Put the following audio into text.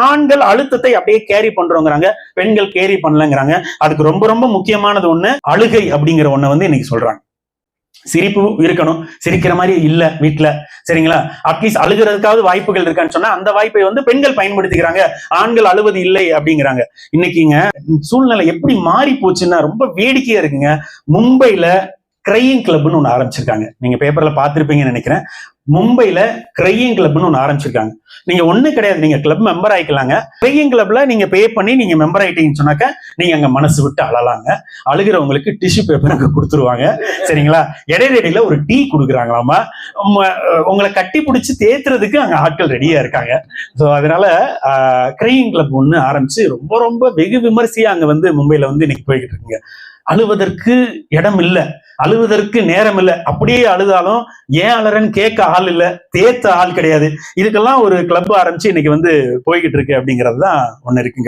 ஆண்கள் அழுத்தத்தை அப்படியே கேரி பண்றோங்கிறாங்க, பெண்கள் கேரி பண்ணலங்கிறாங்க. அதுக்கு ரொம்ப ரொம்ப முக்கியமானது ஒண்ணு அழுகை அப்படிங்கிற ஒண்ணு வந்து இன்னைக்கு சொல்றாங்க. சிரிப்பு இருக்கணும், சிரிக்கிற மாதிரி இல்ல வீட்டுல, சரிங்களா? அட்லீஸ்ட் அழுகிறதுக்காவது வாய்ப்புகள் இருக்கான்னு சொன்னா அந்த வாய்ப்பை வந்து பெண்கள் பயன்படுத்திக்கிறாங்க, ஆண்கள் அழுவது இல்லை அப்படிங்கிறாங்க. இன்னைக்குங்க சூழ்நிலை எப்படி மாறி போச்சுன்னா ரொம்ப வேடிக்கையா இருக்குங்க. மும்பைல கிரையிங் கிளப்னு ஒண்ணு ஆரம்பிச்சிருக்காங்க. நீங்க பேப்பர்ல பார்த்திருப்பீங்கன்னு நினைக்கிறேன். மும்பைல கிரையிங் கிளப்னு ஒண்ணு ஆரம்பிச்சிருக்காங்க. நீங்க ஒண்ணு கிடையாது, நீங்க கிளப் மெம்பர் ஆயிக்கலாங்க. கிரையிங் கிளப்ல நீங்க பே பண்ணி நீங்க மெம்பர் ஆயிட்டீங்கன்னு சொன்னாக்க நீங்க அங்க மனசு விட்டு அழலாங்க. அழுகிறவங்களுக்கு டிஷ்யூ பேப்பர் அங்க கொடுத்துருவாங்க, சரிங்களா? இடையில ஒரு டீ கொடுக்குறாங்களாமா. உங்களை கட்டி பிடிச்சி தேத்துறதுக்கு அங்க ஆட்கள் ரெடியா இருக்காங்க. ஸோ அதனால கிரையிங் கிளப் ஒண்ணு ஆரம்பிச்சு ரொம்ப ரொம்ப வெகு விமர்சையா அங்க வந்து மும்பைல வந்து இன்னைக்கு போய்கிட்டு இருக்குங்க. அழுவதற்கு இடம் இல்லை, அழுவதற்கு நேரம் இல்லை. அப்படியே அழுதாலும் ஏன் அழறன்னு கேட்க ஆள் இல்லை, தேத்த ஆள் கிடையாது. இதுக்கெல்லாம் ஒரு கிளப் ஆரம்பிச்சு இன்னைக்கு வந்து போய்கிட்டு இருக்கு அப்படிங்கிறது தான் ஒண்ணு இருக்குங்க.